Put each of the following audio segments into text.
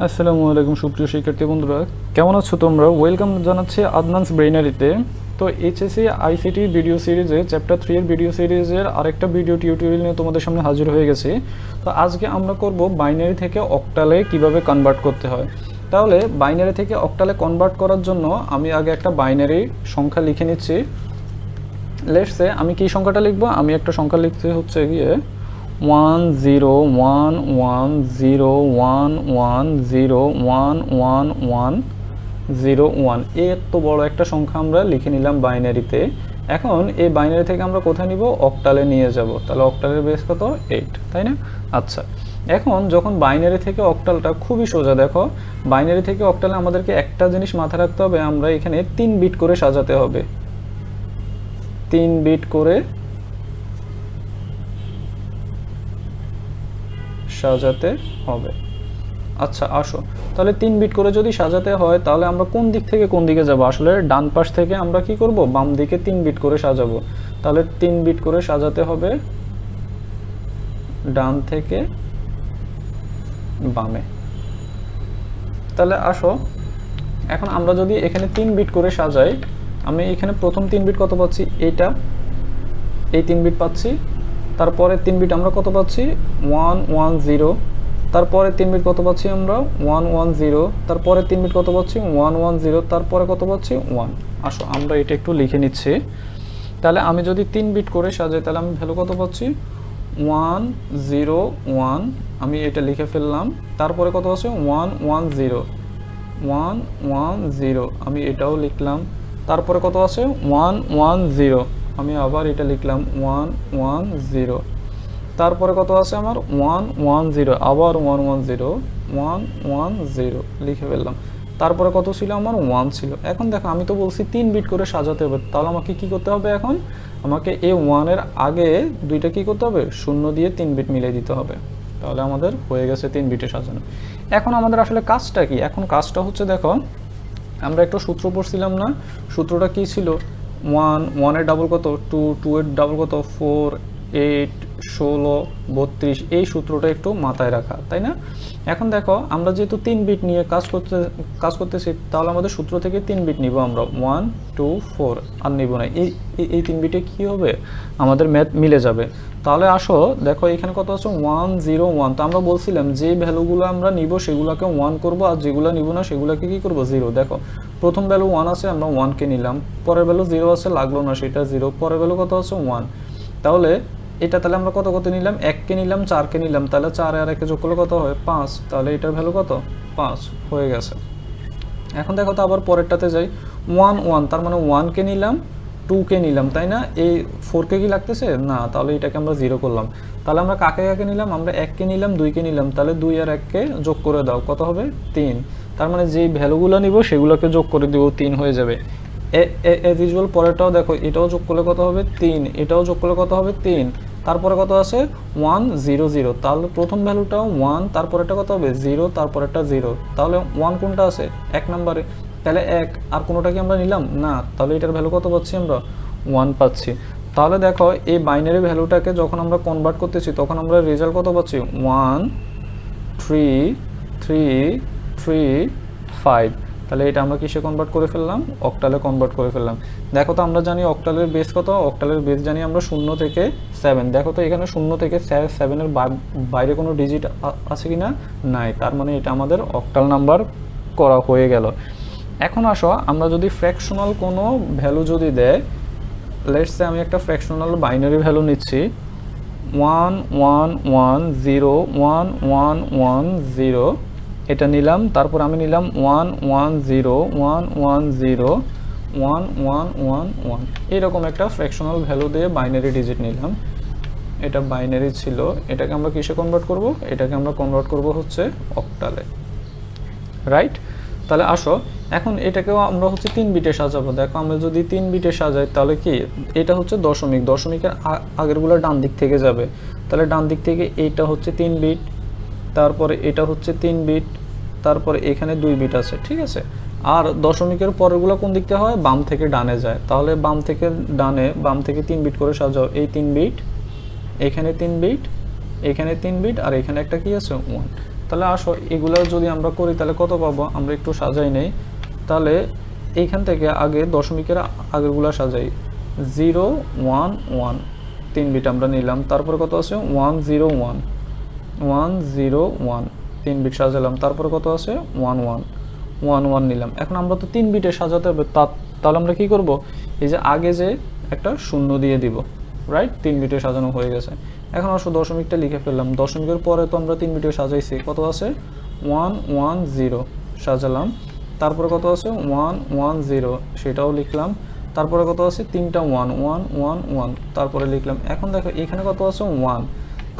আসসালামু আলাইকুম সুপ্রিয় শিক্ষার্থী বন্ধুরা, কেমন আছো তোমরা? ওয়েলকাম জানাচ্ছি আদনানস ব্রেইনারিতে। তো এইচএসসি আইসিটি ভিডিও সিরিজে চ্যাপ্টার 3 এর ভিডিও সিরিজের আরেকটা ভিডিও টিউটোরিয়াল নিয়ে তোমাদের সামনে হাজির হয়ে গেছি। তো আজকে আমরা করব বাইনারি থেকে অক্টালে কিভাবে কনভার্ট করতে হয়। তাহলে বাইনারি থেকে অক্টালে কনভার্ট করার জন্য আমি আগে একটা বাইনারি সংখ্যা লিখে নিচ্ছি। লেটস সে আমি কি সংখ্যাটা লিখবো? আমি একটা সংখ্যা লিখতে হচ্ছে গিয়ে 10111011011101 এত বড় একটা সংখ্যা আমরা লিখে নিলাম বাইনারিতে। এখন এই বাইনারি থেকে আমরা কোথায় নিব? অক্টালে নিয়ে যাব। তাহলে অক্টালের বেস কত? 8, তাই না? আচ্ছা, এখন যখন বাইনারি থেকে অক্টালটা খুবই সোজা। দেখো, বাইনারি থেকে অক্টালে আমাদেরকে একটা জিনিস মাথায় রাখতে হবে, আমরা এখানে 3 বিট করে সাজাতে হবে। 3 বিট করে সাজাতে হবে। আচ্ছা আসো, তাহলে 3 বিট করে যদি সাজাতে হয় তাহলে আমরা কোন দিক থেকে কোন দিকে যাব? আসলে ডান পাশ থেকে আমরা কি করব? বাম দিকে 3 বিট করে সাজাবো। তাহলে 3 বিট করে সাজাতে হবে ডান থেকে বামে। তাহলে আসো, এখন আমরা যদি এখানে 3 বিট করে সাজাই, আমি এখানে প্রথম 3 বিট কত পাচ্ছি? এই 3 বিট পাচ্ছি। তারপরে 3 বিট আমরা কত পাচ্ছি? 110। তারপরে 3 বিট কত পাচ্ছি আমরা? 110। তারপরে 3 বিট কত পাচ্ছি? 110। তারপরে কত পাচ্ছি? 1। আসো আমরা এটা একটু লিখে নিচ্ছি। তাহলে আমি যদি 3 বিট করে সাজাই তাহলে আমি ভ্যালু কত পাচ্ছি? 101। আমি এটা লিখে ফেললাম। তারপরে কত আছে? 110 আমি এটাও লিখলাম। তারপরে কত আছে? 110 আমি আবার এটা লিখলাম 110। তারপরে কত আছে আমার? 110 আবার 110 লিখে ফেললাম। তারপরে কত ছিল আমার? 1 ছিল। এখন দেখো, আমি তো বলছি 3 বিট করে সাজাতে হবে, তাহলে আমাকে কি করতে হবে? এখন আমাকে এই 1 এর আগে দুইটা কি করতে হবে? 0 দিয়ে 3 বিট মিলিয়ে দিতে হবে। তাহলে আমাদের হয়ে গেছে 3 বিটে সাজানো। এখন আমাদের আসলে কাজটা কি? এখন কাজটা হচ্ছে, দেখো আমরা একটা সূত্র পড়ছিলাম না? সূত্রটা কি ছিল? 1 এর ডাবল কত? 2 এর ডাবল কত? 4 8 16 32। এই সূত্রটা একটু মাথায় রাখা, তাই না? এখন দেখো, আমরা যেহেতু 3 বিট নিয়ে কাজ করতেছি, তাহলে আমাদের সূত্র থেকে 3 বিট নিব আমরা। 1 2 4 আর নিব না। এই 3 বিটে কি হবে? আমাদের ম্যাথ মিলে যাবে। তাহলে আসো, দেখো এখানে কত আছে? 101। তো আমরা বলছিলাম যে ভ্যালুগুলো আমরা নিব সেগুলোকে 1 করব, আর যেগুলো নিব না সেগুলোকে কি করব? 0। দেখো, প্রথম ভ্যালু 1 আছে, আমরা 1 কে নিলাম। পরের ভ্যালু 0 আছে, লাগলো না, সেটা 0। পরের ভ্যালু কত আছে? 1। তাহলে এটা তাহলে আমরা কত কত নিলাম? 1 কে নিলাম, 4 কে নিলাম। তাহলে 4 আর 1 যোগ করলে কত হয়? 5। তাহলে এটার ভ্যালু কত? 5 হয়ে গেছে। এখন দেখো তো আবার পরেরটাতে যাই। 1 তার মানে 1 কে নিলাম, 2 কে নিলাম, তাই না? এই 4 কে কি লাগতেছে না, তাহলে এটাকে আমরা 0 করলাম। তাহলে আমরা কাকে কাকে নিলাম? আমরা 1 কে নিলাম, 2 কে নিলাম। তাহলে 2 আর 1 কে যোগ করে দাও, কত হবে? 3। তার মানে যেই ভ্যালুগুলো নিব সেগুলোকে যোগ করে দিব, 3 হয়ে যাবে। এজ ইউজুয়াল পরেরটাও দেখো, এটাও যোগ করলে কত হবে? 3। এটাও যোগ করলে কত হবে? 3। তারপরে কত আছে? 100। তাহলে প্রথম ভ্যালুটাও 1, তারপরেটা কত হবে? 0, তারপরেটা 0। তাহলে 1 কোনটা আছে? 1 নম্বরে। তাহলে 1 আর কোনোটা কি আমরা নিলাম না? তাহলে এটার ভ্যালু কত পাচ্ছি আমরা? 1 পাচ্ছি। তাহলে দেখো, এই বাইনারি ভ্যালুটাকে যখন আমরা কনভার্ট করতেছি তখন আমরা রেজাল্ট কত পাচ্ছি? 1 3 3 3 5। তাহলে এটা আমরা কিসে কনভার্ট করে ফেললাম? অক্টালে কনভার্ট করে ফেললাম। দেখো তো, আমরা জানি অক্টালের বেস কত? অক্টালের বেস জানি আমরা 0 থেকে 7। দেখো তো এখানে 0 থেকে 7 এর বাইরে কোনো ডিজিট আছে কি না? নাই। তার মানে এটা আমাদের অক্টাল নাম্বার করা হয়ে গেল। এখন আসো, আমরা যদি ফ্র্যাকশনাল কোনো ভ্যালু যদি দেয়, লেটস সে আমি একটা ফ্র্যাকশনাল বাইনারি ভ্যালু নিচ্ছি 1110 এটা নিলাম। তারপর আমি নিলাম 110 এরকম একটা ফ্র্যাকশনাল ভ্যালু দিয়ে বাইনারি ডিজিট নিলাম। এটা বাইনারি ছিল, এটাকে আমরা কিসে কনভার্ট করব? এটাকে আমরা কনভার্ট করব হচ্ছে অক্টালে, রাইট? তাহলে আসো, এখন এটাকেও আমরা হচ্ছে 3 বিটে সাজাবো। দেখো, আমরা যদি 3 বিটে সাজাই তাহলে কি, এটা হচ্ছে দশমিক, দশমিকের আগেরগুলো ডান দিক থেকে যাবে। তাহলে ডান দিক থেকে এইটা হচ্ছে 3 বিট, তারপরে এটা হচ্ছে 3 বিট, তারপরে এখানে 2 বিট আছে, ঠিক আছে? আর দশমিকের পরেরগুলো কোন দিক থেকে হয়? বাম থেকে ডানে যায়। তাহলে বাম থেকে ডানে, বাম থেকে 3 বিট করে সাজাও। এই 3 বিট, এখানে 3 বিট, এখানে 3 বিট, আর এখানে একটা কি আছে? 1। তাহলে আসো এগুলো যদি আমরা করি তাহলে কত পাবো, আমরা একটু সাজাই নেই। তাহলে এইখান থেকে আগে দশমিকের আগেরগুলো সাজাই, 0 1 1 3 বিট আমরা নিলাম। তারপরে কত আছে 1 0 1 1 0 1 3 বিট সাজালাম। তারপরে কত আছে 1 1 1 1 নিলাম। এখন আমরা তো 3 বিটে সাজাতে হবে, তাহলে আমরা কি করব, এই যে আগে যে একটা শূন্য দিয়ে দিব, রাইট? 3 বিটে সাজানো হয়ে গেছে। এখন আসো দশমিকটা লিখে ফেললাম। দশমিকের পরে তো আমরা 3 বিটে সাজাইছি, কত আছে 1 1 0 সাজালাম। তারপরে কত আছে 1 1 0 সেটাও লিখলাম। তারপরে কত আছে 3টা 1 1 1 1 তারপরে লিখলাম। এখন দেখো এখানে কত আছে 1,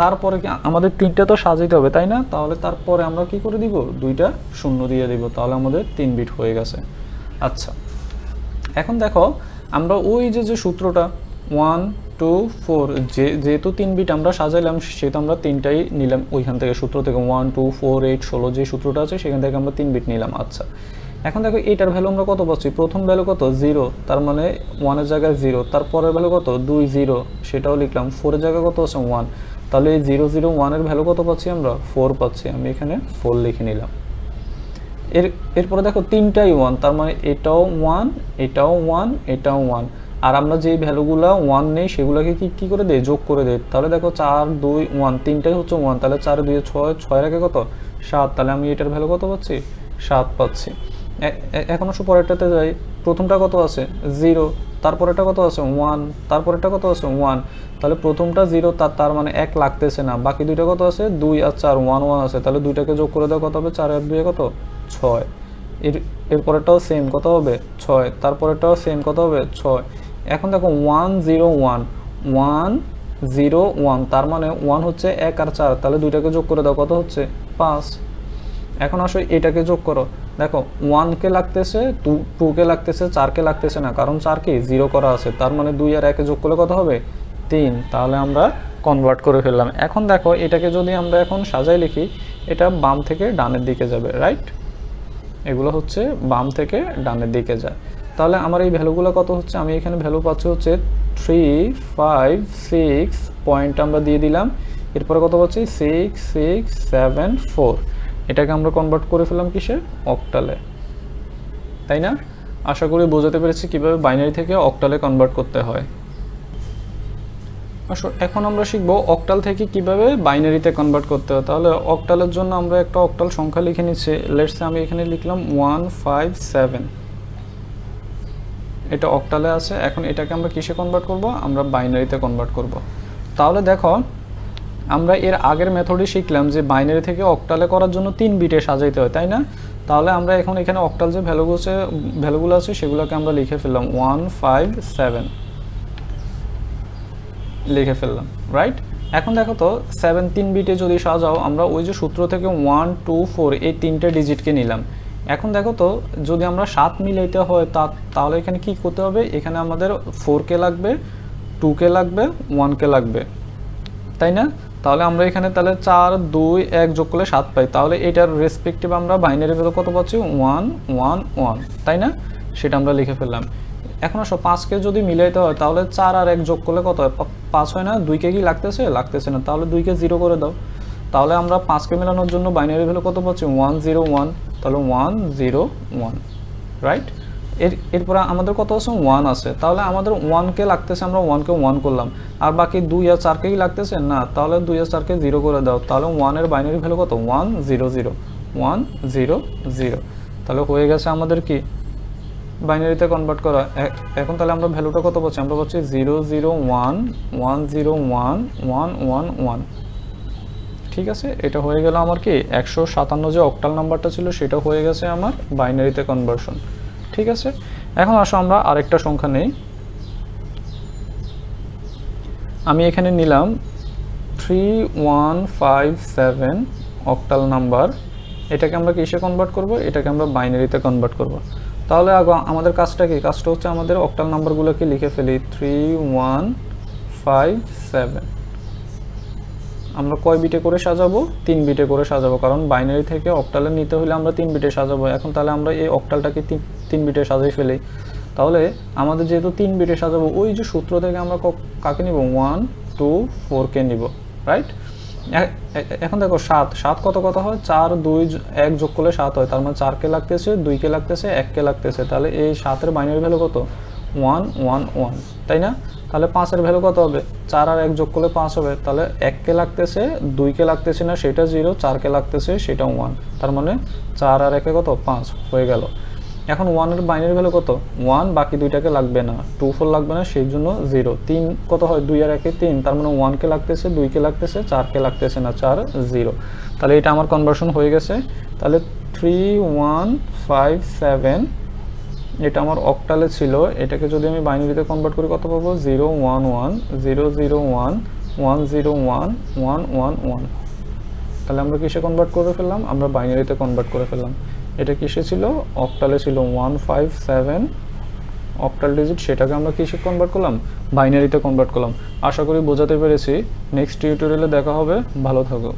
তারপরে কি আমাদের 3টা তো সাজাইতে হবে, তাই না? তাহলে তারপরে আমরা কি করে দিব, 2টা শূন্য দিয়ে দিব, তাহলে আমাদের 3 বিট হয়ে গেছে। আচ্ছা, এখন দেখো আমরা ওই যে সূত্রটা 1 2 4 যেহেতু 3 বিট আমরা সাজাইলাম, সেটা আমরা 3টাই নিলাম ওইখান থেকে, সূত্র থেকে 1 2 4 8 16 যে সূত্রটা আছে সেখান থেকে আমরা 3 বিট নিলাম। আচ্ছা, এখন দেখো এটার ভ্যালু আমরা কত পাচ্ছি, প্রথম ভ্যালু কত 0, তার মানে 1 এর জায়গায় 0, তারপরের ভ্যালু কত 2 0 সেটাও লিখলাম, 4 এর জায়গায় কত আছে 1, তাহলে এই 0 0 1 এর ভ্যালু কত পাচ্ছি আমরা 4 পাচ্ছি, আমি এখানে 4 লিখে নিলাম। এরপরে দেখো 3টাই 1, তার মানে এটাও 1 এটাও 1 এটাও 1, আর আমরা যে ভ্যালুগুলো 1 নেই সেগুলোকে কি করে দেই, যোগ করে দেই। তাহলে দেখো 4 2 1 3টাই হচ্ছে 1, তাহলে 4 2 6 6 এর আগে কত 7, তাহলে আমি এটার ভ্যালু কত পাচ্ছি 7 পাচ্ছি। এখন আসো পরেরটাতে যাই। প্রথমটা কত আছে 0, তারপরেরটা কত আছে 1, তারপরেরটা কত আছে 1, তাহলে প্রথমটা 0, তার মানে 1 লাগতেছে না। বাকি দুইটা কত আছে 2 আর 4 1 1 আছে, তাহলে দুইটাকে যোগ করে দাও, কত হবে 4 আর 2 কত 6। এরপরেরটাও সেম, কত হবে 6, তারপরেরটাও সেম, কত হবে 6। এখন দেখো 1 0 1 1 0 1, তার মানে 1 হচ্ছে 1 আর 4, তাহলে দুইটাকে যোগ করে দাও, কত হচ্ছে 5। এখন আসো এটাকে যোগ করো, দেখো 1 কে লাগতেছে 2 কে লাগতেছে 4 কে লাগতেছে না, কারণ 4 কি 0 করা আছে, তার মানে 2 আর 1 যোগ করলে কত হবে 3, তাহলে আমরা কনভার্ট করে ফেললাম। এখন দেখো এটাকে যদি আমরা এখন সাজাই লিখি, এটা বাম থেকে ডানের দিকে যাবে, রাইট? এগুলো হচ্ছে বাম থেকে ডানের দিকে যায়। তাহলে আমার এই ভ্যালুগুলো কত হচ্ছে, আমি এখানে ভ্যালু পাচ্ছি হচ্ছে 3 5 6 পয়েন্ট আমরা দিয়ে দিলাম। এরপরে কত পাচ্ছি 6 6 7 4, এটাকে আমরা কনভার্ট করে ফেললাম কিসে, অক্টালে, তাই না? আশা করি বোঝাতে পেরেছি কিভাবে বাইনারি থেকে অক্টালে কনভার্ট করতে হয়। এখন আমরা শিখবো অক্টাল থেকে কিভাবে বাইনারিতে কনভার্ট করতে হয়। তাহলে অক্টালের জন্য আমরা একটা অক্টাল সংখ্যা লিখে নিচ্ছি। লেটস সে আমি এখানে লিখলাম 157, এটা অক্টালে আছে। এখন এটাকে আমরা কিসে কনভার্ট করব, আমরা বাইনারিতে কনভার্ট করব। তাহলে দেখো আমরা এর আগের মেথডে শিখলাম যে বাইনারি থেকে অক্টালে করার জন্য 3 বিটে সাজাইতে হয়, তাই না? তাহলে আমরা এখন এখানে অক্টাল যে ভ্যালুগুলো আছে সেগুলোকে আমরা লিখে ফেললাম 157 লিখে ফেললাম, রাইট? এখন দেখো তো 7 3 বিটে যদি সাজাও, আমরা ওই যে সূত্র থেকে 1 2 4 এই 3টে ডিজিটকে নিলাম। এখন দেখো তো যদি আমরা 7 মিলাইতে হয় তাহলে এখানে কি করতে হবে, এখানে আমাদের 4 কে লাগবে, 2 কে লাগবে, 1 কে লাগবে, তাই না? তাহলে আমরা এখানে তাহলে 4 2 1 যোগ করলে 7 পাই, তাহলে এটার রেসপেক্টিভ আমরা বাইনারি ভ্যালু কত পাচ্ছি 1 1 1, তাই না? সেটা আমরা লিখে ফেললাম। এখন আসো 5 কে যদি মিলাইতে হয় তাহলে 4 আর 1 যোগ করলে কত হয়, 5 হয় না? 2 কে কি লাগতেছে না, তাহলে 2 কে 0 করে দাও। তাহলে আমরা 5 কে মেলানোর জন্য বাইনারি ভ্যালু কত পাচ্ছি 1 0 1, তাহলে 1 0 1, রাইট? এরপর আমাদের কত আছে 1 আছে, তাহলে আমাদের 1 কে লাগতেছে, আমরা 1 কে 1 করলাম। আর বাকি 2 আর 4 কে কি লাগতেছে না, তাহলে 2 আর 4 কে 0 করে দাও। তাহলে 1 এর বাইনারি ভ্যালু কত 1 0 0 1 0 0, তাহলে হয়ে গেছে আমাদের কি বাইনারিতে কনভার্ট করা। এখন তাহলে আমরা ভ্যালুটা কত পাচ্ছি, আমরা পাচ্ছি 0 0 1 1 0 1 1 1 1, ঠিক আছে? এটা হয়ে গেল আমার কি 157 যে অক্টাল নাম্বারটা ছিল সেটা হয়ে গেছে আমার বাইনারিতে কনভার্সন, ঠিক আছে? এখন আসো আমরা আরেকটা সংখ্যা নেই। আমি এখানে নিলাম 3157 অক্টাল নাম্বার, এটাকে আমরা কিসে কনভার্ট করব, এটাকে আমরা বাইনারিতে কনভার্ট করব। তাহলে আমাদের কাজটা কি, কাজটা হচ্ছে আমাদের অক্টাল নাম্বারগুলোকে লিখে ফেলি 3157। আমরা কয় বিটে করে সাজাবো, 3 বিটে করে সাজাবো, কারণ বাইনারি থেকে অক্টালে নিতে হলে আমরা 3 বিটে সাজাবো। এখন তাহলে আমরা এই অক্টালটাকে 3 বিটে সাজাই ফেলি। তাহলে আমাদের যেহেতু 3 বিটে সাজাবো, ওই যে সূত্র থেকে আমরা কাকে নিব 1 2 4 কে নিব, রাইট? এখন দেখো 7 7 কত কথা হয়, 4 2 1 যোগ করলে 7 হয়, তার মানে 4 কে লাগতেছে, 2 কে লাগতেছে, 1 কে লাগতেছে, তাহলে এই 7 এর বাইনারি ভ্যালু কত 1 1 1, তাই না? তাহলে 5 এর ভ্যালু কত হবে, 4 আর 1 যোগ করলে 5 হবে, তাহলে 1 কে লাগতেছে, 2 কে লাগতেছে না সেটা 0, 4 কে লাগতেছে সেটা 1, তার মানে 4 আর 1 এ কত 5 হয়ে গেল। এখন 1 এর বাইনারি ভ্যালু কত 1, বাকি দুইটাকে লাগবে না, 2 4 লাগবে না, সেই জন্য 0। 3 কত হয় 2 আর 1 এ 3, তার মানে 1 কে লাগতেছে, 2 কে লাগতেছে, 4 কে লাগতেছে না, 4 0। তাহলে এটা আমার কনভার্সন হয়ে গেছে। তাহলে 3 1 5 7 এটা আমার অক্টালে ছিল, এটাকে যদি আমি বাইনারিতে কনভার্ট করি কত পাবো 0 1 1 0 0 1 1 0 1 1 1 1। তাহলে আমরা কিসে কনভার্ট করে ফেললাম, আমরা বাইনারিতে কনভার্ট করে ফেললাম। এটা কিসে ছিল, অক্টালে ছিল 1 5 7 অক্টাল ডিজিট, সেটাকে আমরা কিসে কনভার্ট করলাম, বাইনারিতে কনভার্ট করলাম। আশা করি বোঝাতে পেরেছি। নেক্সট টিউটোরিয়ালে দেখা হবে, ভালো থাকো।